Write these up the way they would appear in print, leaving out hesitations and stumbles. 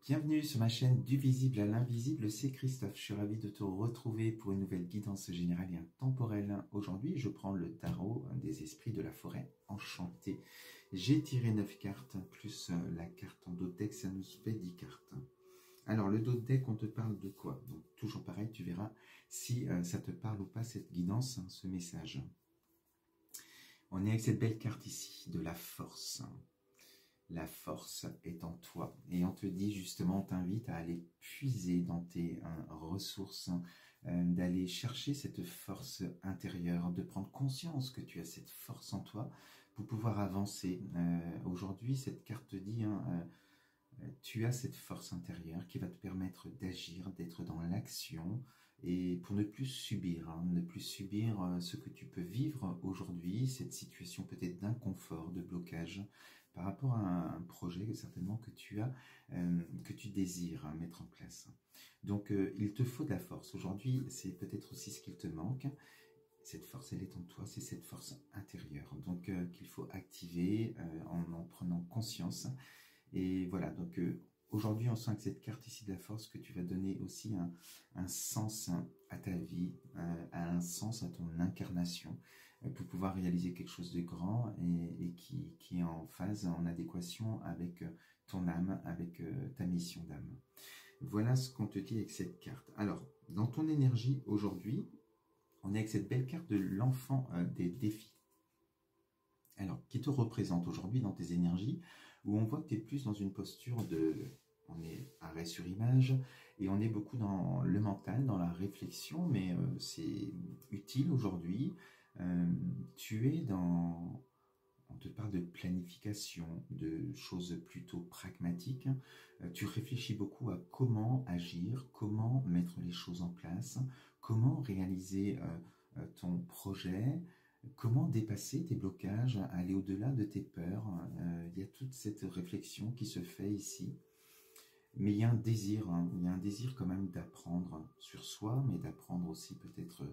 Bienvenue sur ma chaîne Du visible à l'invisible, c'est Christophe. Je suis ravi de te retrouver pour une nouvelle guidance générale et intemporelle. Aujourd'hui, je prends le tarot des esprits de la forêt enchantée. J'ai tiré 9 cartes, plus la carte en dos de deck, ça nous fait 10 cartes. Alors, le dos de deck, on te parle de quoi? Donc, toujours pareil, tu verras si ça te parle ou pas cette guidance, ce message. On est avec cette belle carte ici, de la force. La force est en toi. Et on te dit justement, on t'invite à aller puiser dans tes ressources, d'aller chercher cette force intérieure, de prendre conscience que tu as cette force en toi pour pouvoir avancer. Aujourd'hui, cette carte te dit, tu as cette force intérieure qui va te permettre d'agir, d'être dans l'action et pour ne plus subir, ne plus subir ce que tu peux vivre aujourd'hui, cette situation peut-être d'inconfort, de blocage par rapport à un projet certainement que tu as, que tu désires mettre en place. Donc il te faut de la force. Aujourd'hui, c'est peut-être aussi ce qu'il te manque. Cette force, elle est en toi, c'est cette force intérieure. Donc qu'il faut activer en prenant conscience. Et voilà, donc aujourd'hui on sent que cette carte ici de la force, que tu vas donner aussi un sens à ta vie, un sens à ton incarnation, pour pouvoir réaliser quelque chose de grand et qui est en phase, en adéquation avec ton âme, avec ta mission d'âme. Voilà ce qu'on te dit avec cette carte. Alors, dans ton énergie aujourd'hui, on est avec cette belle carte de l'enfant des défis. Alors, qui te représente aujourd'hui dans tes énergies, où on voit que tu es plus dans une posture de... On est arrêt sur image, et on est beaucoup dans le mental, dans la réflexion, mais c'est utile aujourd'hui. Tu es dans... On te parle de planification, de choses plutôt pragmatiques. Tu réfléchis beaucoup à comment agir, comment mettre les choses en place, comment réaliser ton projet, comment dépasser tes blocages, aller au-delà de tes peurs. Il y a toute cette réflexion qui se fait ici. Mais il y a un désir, il y a un désir quand même d'apprendre sur soi, mais d'apprendre aussi peut-être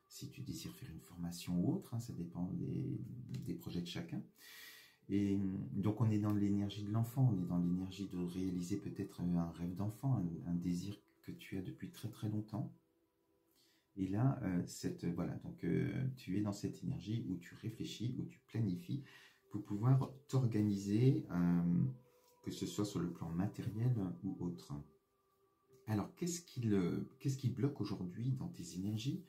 si tu désires faire une formation ou autre, ça dépend des projets de chacun. Et donc on est dans l'énergie de l'enfant, on est dans l'énergie de réaliser peut-être un rêve d'enfant, un désir que tu as depuis très très longtemps. Et là, voilà, donc tu es dans cette énergie où tu réfléchis, où tu planifies pour pouvoir t'organiser, que ce soit sur le plan matériel ou autre. Alors, qu'est-ce qui bloque aujourd'hui dans tes énergies?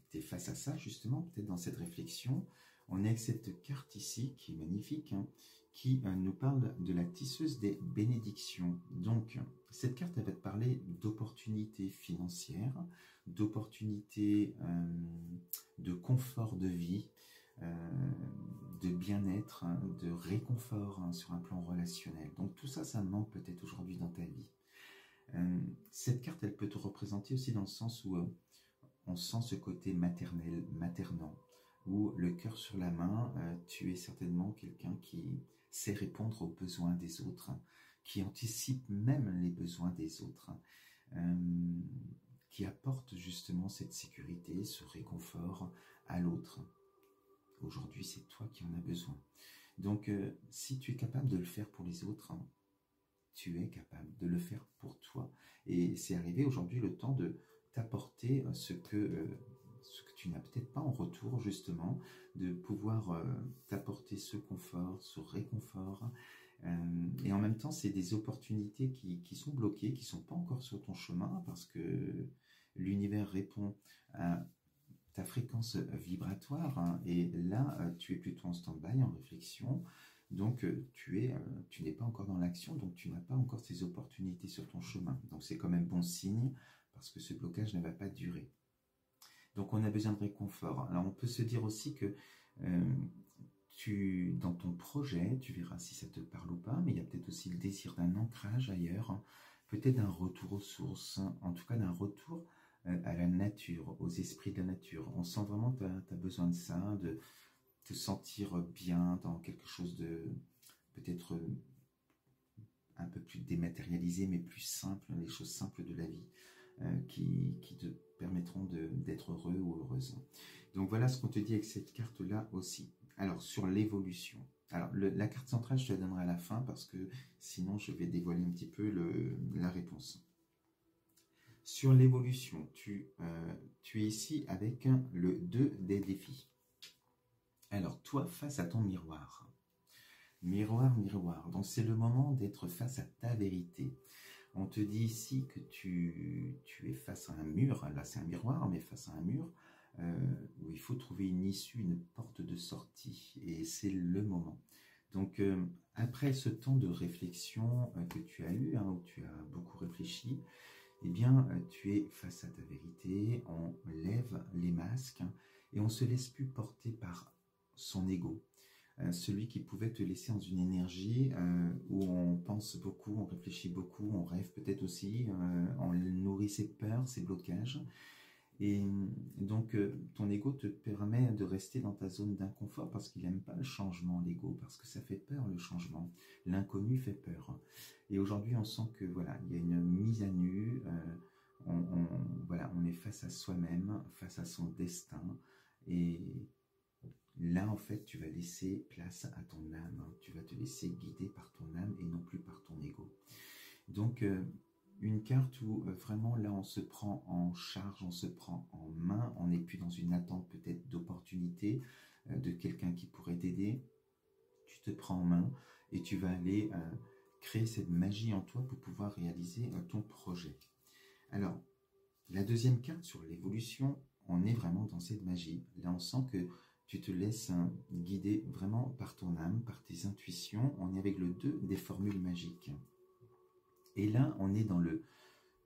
Tu es face à ça, justement, peut-être dans cette réflexion. On est avec cette carte ici, qui est magnifique, qui nous parle de la tisseuse des bénédictions. Donc, cette carte, elle va te parler d'opportunités financières, d'opportunités de confort de vie, de bien-être, de réconfort sur un plan relationnel. Donc, tout ça, ça manque peut-être aujourd'hui dans ta vie. Cette carte, elle peut te représenter aussi dans le sens où on sent ce côté maternel, maternant, où le cœur sur la main, tu es certainement quelqu'un qui sait répondre aux besoins des autres, qui anticipe même les besoins des autres, qui apporte justement cette sécurité, ce réconfort à l'autre. Aujourd'hui, c'est toi qui en as besoin. Donc, si tu es capable de le faire pour les autres, tu es capable de le faire pour toi. Et c'est arrivé aujourd'hui le temps de t'apporter ce que tu n'as peut-être pas en retour, justement, de pouvoir t'apporter ce confort, ce réconfort. Et en même temps, c'est des opportunités qui sont bloquées, qui ne sont pas encore sur ton chemin, parce que l'univers répond à ta fréquence vibratoire, et là, tu es plutôt en stand-by, en réflexion. Donc, tu n'es pas encore dans l'action, donc tu n'as pas encore ces opportunités sur ton chemin. Donc, c'est quand même bon signe, parce que ce blocage ne va pas durer. Donc, on a besoin de réconfort. Alors, on peut se dire aussi que dans ton projet, tu verras si ça te parle ou pas, mais il y a peut-être aussi le désir d'un ancrage ailleurs, peut-être d'un retour aux sources, en tout cas d'un retour à la nature, aux esprits de la nature. On sent vraiment que tu as besoin de ça, de te sentir bien dans quelque chose de peut-être un peu plus dématérialisé, mais plus simple, les choses simples de la vie, qui te permettront d'être heureux ou heureuse. Donc voilà ce qu'on te dit avec cette carte-là aussi. Alors sur l'évolution, Alors, la carte centrale, je te la donnerai à la fin parce que sinon, je vais dévoiler un petit peu la réponse. Sur l'évolution, tu es ici avec le 2 des défis. Alors, toi, face à ton miroir. Miroir, miroir. Donc, c'est le moment d'être face à ta vérité. On te dit ici que tu es face à un mur. Là, c'est un miroir, mais face à un mur où il faut trouver une issue, une porte de sortie. Et c'est le moment. Donc, après ce temps de réflexion que tu as eu, où tu as beaucoup réfléchi, eh bien, tu es face à ta vérité, on lève les masques et on ne se laisse plus porter par son ego. Celui qui pouvait te laisser dans une énergie où on pense beaucoup, on réfléchit beaucoup, on rêve peut-être aussi, on nourrit ses peurs, ses blocages. Et donc, ton ego te permet de rester dans ta zone d'inconfort parce qu'il n'aime pas le changement, l'ego, parce que ça fait peur, le changement. L'inconnu fait peur. Et aujourd'hui, on sent que voilà, il y a une mise à nu, voilà, on est face à soi-même, face à son destin. Et là, en fait, tu vas laisser place à ton âme. Tu vas te laisser guider par ton âme et non plus par ton ego. Donc, une carte où vraiment là on se prend en charge, on se prend en main, on n'est plus dans une attente peut-être d'opportunité de quelqu'un qui pourrait t'aider. Tu te prends en main et tu vas aller créer cette magie en toi pour pouvoir réaliser ton projet. Alors, la deuxième carte sur l'évolution, on est vraiment dans cette magie. Là, on sent que tu te laisses guider vraiment par ton âme, par tes intuitions. On est avec le 2 des formules magiques. Et là, on est dans le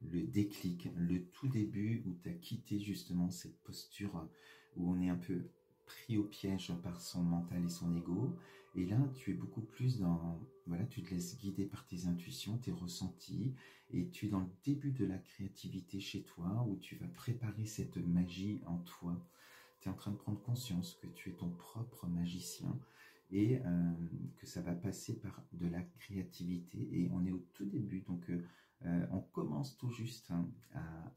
déclic, le tout début où tu as quitté justement cette posture où on est un peu pris au piège par son mental et son ego. Et là, tu es beaucoup plus dans, voilà, tu te laisses guider par tes intuitions, tes ressentis, et tu es dans le début de la créativité chez toi où tu vas préparer cette magie en toi. Tu es en train de prendre conscience que tu es ton propre magicien et que ça va passer par de la créativité. Et on est au tout début, donc on commence tout juste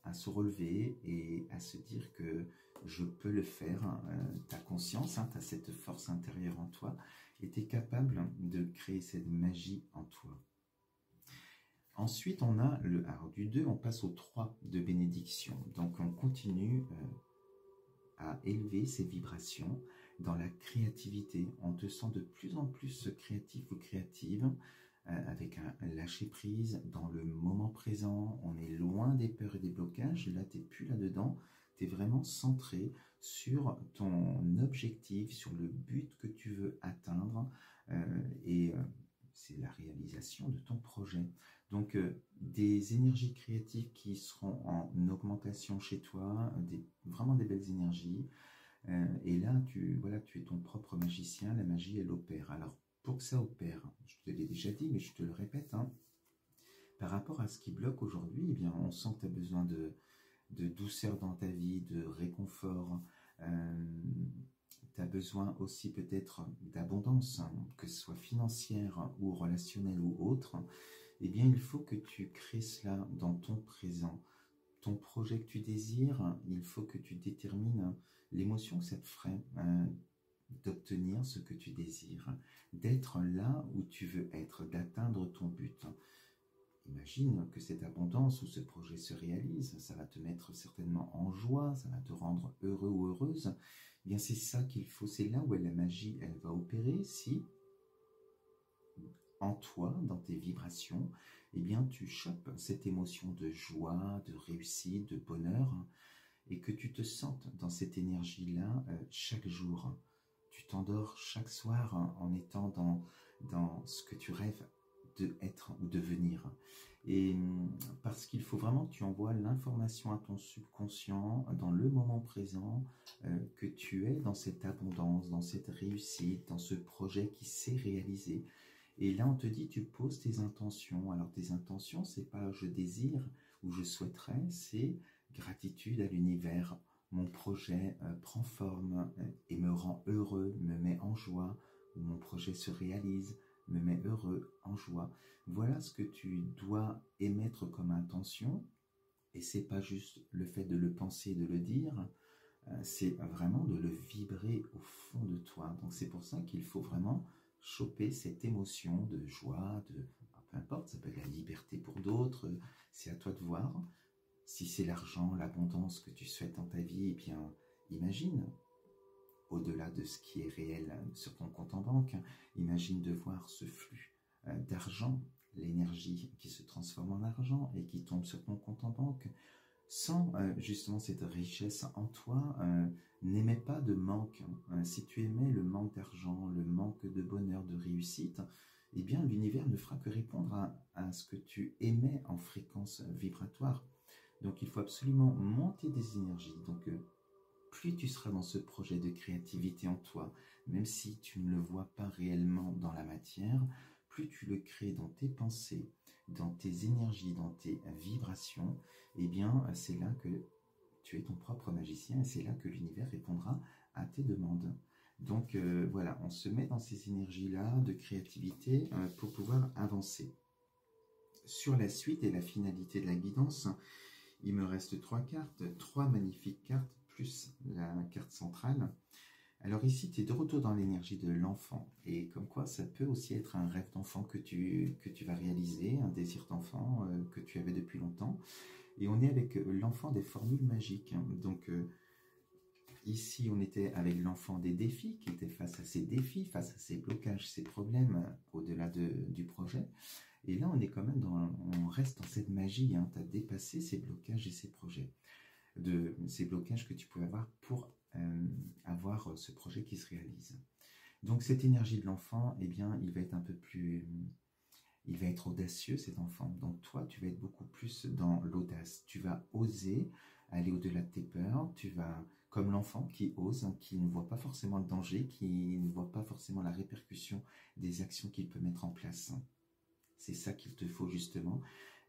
à se relever et à se dire que je peux le faire. Tu as conscience, tu as cette force intérieure en toi et tu es capable de créer cette magie en toi. Ensuite, on a alors du 2, on passe au 3 de bénédiction. Donc, on continue à élever ses vibrations dans la créativité. On te sent de plus en plus créatif ou créative, avec un lâcher-prise dans le moment présent. On est loin des peurs et des blocages. Là, tu n'es plus là-dedans. Tu es vraiment centré sur ton objectif, sur le but que tu veux atteindre. C'est la réalisation de ton projet. Donc, des énergies créatives qui seront en augmentation chez toi, vraiment des belles énergies. Et là, tu es ton propre magicien, la magie, elle opère. Alors, pour que ça opère, je te l'ai déjà dit, mais je te le répète, par rapport à ce qui bloque aujourd'hui, eh bien, on sent que tu as besoin de douceur dans ta vie, de réconfort. Tu as besoin aussi peut-être d'abondance, que ce soit financière ou relationnelle ou autre. Eh bien, il faut que tu crées cela dans ton présent. Ton projet que tu désires, il faut que tu détermines l'émotion que ça te ferait d'obtenir ce que tu désires, d'être là où tu veux être, d'atteindre ton but. Imagine que cette abondance ou ce projet se réalise, ça va te mettre certainement en joie, ça va te rendre heureux ou heureuse. Eh bien, c'est ça qu'il faut, c'est là où la magie, elle va opérer si en toi, dans tes vibrations, eh bien, tu chopes cette émotion de joie, de réussite, de bonheur, et que tu te sentes dans cette énergie-là chaque jour. Tu t'endors chaque soir en étant dans ce que tu rêves d'être ou devenir. Et parce qu'il faut vraiment que tu envoies l'information à ton subconscient dans le moment présent, que tu es dans cette abondance, dans cette réussite, dans ce projet qui s'est réalisé. Et là, on te dit, tu poses tes intentions. Alors, tes intentions, c'est pas je désire ou je souhaiterais, c'est gratitude à l'univers. Mon projet prend forme et me rend heureux, me met en joie. Mon projet se réalise, me met heureux, en joie. Voilà ce que tu dois émettre comme intention. Et c'est pas juste le fait de le penser, de le dire, c'est vraiment de le vibrer au fond de toi. Donc c'est pour ça qu'il faut vraiment choper cette émotion de joie, peu importe, ça peut être la liberté pour d'autres, c'est à toi de voir. Si c'est l'argent, l'abondance que tu souhaites dans ta vie, eh bien, imagine, au-delà de ce qui est réel sur ton compte en banque, imagine de voir ce flux d'argent, l'énergie qui se transforme en argent et qui tombe sur ton compte en banque, sans justement cette richesse en toi. N'aimais pas de manque. Si tu aimais le manque d'argent, le manque de bonheur, de réussite, eh bien l'univers ne fera que répondre à ce que tu émets en fréquence vibratoire. Donc il faut absolument monter des énergies. Donc plus tu seras dans ce projet de créativité en toi, même si tu ne le vois pas réellement dans la matière, plus tu le crées dans tes pensées, dans tes énergies, dans tes vibrations, eh bien c'est là que tu es ton propre magicien et c'est là que l'univers répondra à tes demandes. Donc voilà, on se met dans ces énergies-là de créativité pour pouvoir avancer. Sur la suite et la finalité de la guidance, il me reste 3 cartes, 3 magnifiques cartes, plus la carte centrale. Alors ici, tu es de retour dans l'énergie de l'enfant. Et comme quoi, ça peut aussi être un rêve d'enfant que tu vas réaliser, un désir d'enfant que tu avais depuis longtemps. Et on est avec l'enfant des formules magiques. Donc ici, on était avec l'enfant des défis, qui était face à ses défis, face à ses blocages, ses problèmes, au-delà du projet. Et là, on est quand même on reste dans cette magie. Hein. Tu as dépassé ces blocages et ces projets, ces blocages que tu pouvais avoir pour avoir ce projet qui se réalise. Donc cette énergie de l'enfant, eh bien, il va être un peu plus, il va être audacieux cet enfant. Donc toi, tu vas être beaucoup plus dans l'audace. Tu vas oser aller au-delà de tes peurs. Tu vas, comme l'enfant qui ose, hein, qui ne voit pas forcément le danger, qui ne voit pas forcément la répercussion des actions qu'il peut mettre en place. C'est ça qu'il te faut justement.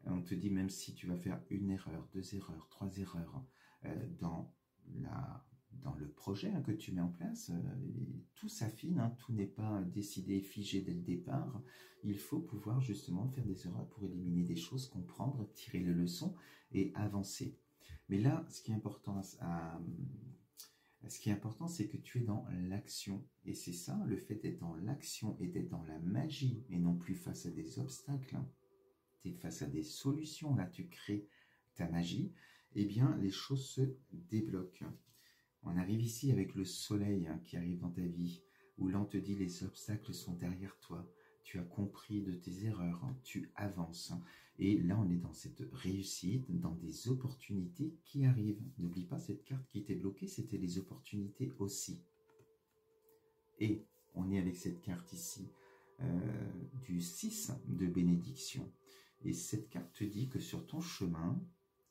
On te dit, même si tu vas faire 1 erreur, 2 erreurs, 3 erreurs dans le projet que tu mets en place, tout s'affine, hein, tout n'est pas décidé, figé dès le départ. Il faut pouvoir justement faire des erreurs pour éliminer des choses, comprendre, tirer les leçons et avancer. Mais là, ce qui est important, c'est que tu es dans l'action. Et c'est ça, le fait d'être dans l'action et d'être dans la magie, et non plus face à des obstacles. Hein. Tu es face à des solutions, là tu crées ta magie, eh bien les choses se débloquent. On arrive ici avec le soleil qui arrive dans ta vie, où là on te dit les obstacles sont derrière toi, tu as compris de tes erreurs, tu avances. Et là on est dans cette réussite, dans des opportunités qui arrivent. N'oublie pas cette carte qui était bloquée, c'était les opportunités aussi. Et on est avec cette carte ici, du 6 de bénédiction. Et cette carte te dit que sur ton chemin,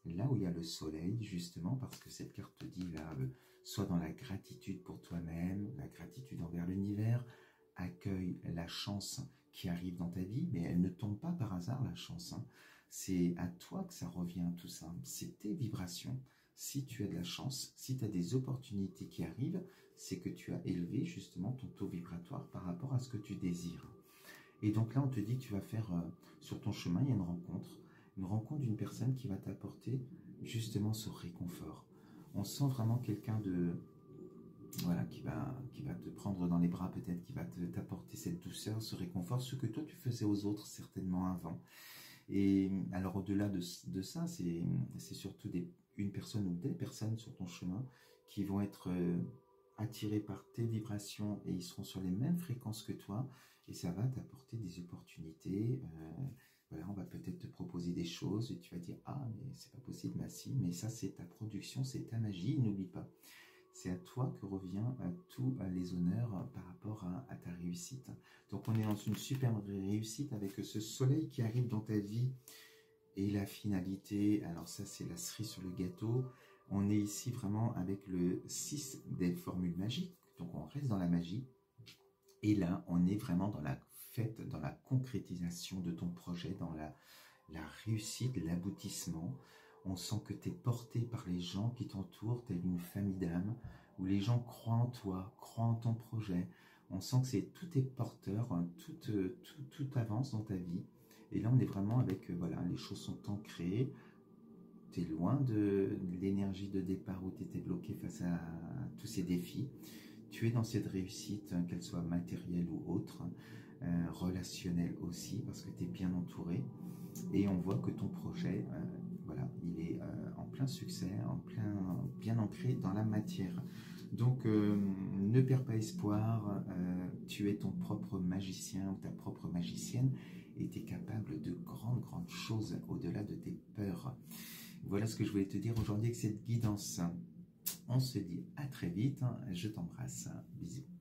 là où il y a le soleil, justement, parce que cette carte te dit là, sois dans la gratitude pour toi-même, la gratitude envers l'univers, accueille la chance qui arrive dans ta vie, mais elle ne tombe pas par hasard, la chance. Hein. C'est à toi que ça revient, tout ça. C'est tes vibrations. Si tu as de la chance, si tu as des opportunités qui arrivent, c'est que tu as élevé justement ton taux vibratoire par rapport à ce que tu désires. Et donc là, on te dit que tu vas faire, sur ton chemin, il y a une rencontre d'une personne qui va t'apporter justement ce réconfort. On sent vraiment quelqu'un voilà, qui va te prendre dans les bras peut-être, qui va t'apporter cette douceur, ce réconfort, ce que toi tu faisais aux autres certainement avant. Et alors au-delà de ça, c'est surtout une personne ou des personnes sur ton chemin qui vont être attirés par tes vibrations et ils seront sur les mêmes fréquences que toi et ça va t'apporter des opportunités. Voilà, on va peut-être te proposer des choses et tu vas dire ah mais c'est pas possible, mais si, mais ça c'est ta production, c'est ta magie, n'oublie pas. C'est à toi que revient tous les honneurs par rapport à ta réussite. Donc on est dans une superbe réussite avec ce soleil qui arrive dans ta vie et la finalité. Alors ça c'est la cerise sur le gâteau. On est ici vraiment avec le 6 des formules magiques. Donc on reste dans la magie. Et là on est vraiment dans la fête, dans la concrétisation de ton projet, dans la réussite, l'aboutissement. On sent que tu es porté par les gens qui t'entourent, tu es une famille d'âmes, où les gens croient en toi, croient en ton projet. On sent que tout est porteur, tout avance dans ta vie. Et là, on est vraiment avec, voilà, les choses sont ancrées. Tu es loin de l'énergie de départ où tu étais bloqué face à tous ces défis. Tu es dans cette réussite, qu'elle soit matérielle ou autre, relationnelle aussi, parce que tu es bien entouré. Et on voit que ton projet, voilà, il est en plein succès, bien ancré dans la matière. Donc, ne perds pas espoir, tu es ton propre magicien ou ta propre magicienne et tu es capable de grandes choses au-delà de tes peurs. Voilà ce que je voulais te dire aujourd'hui avec cette guidance. On se dit à très vite, je t'embrasse, bisous.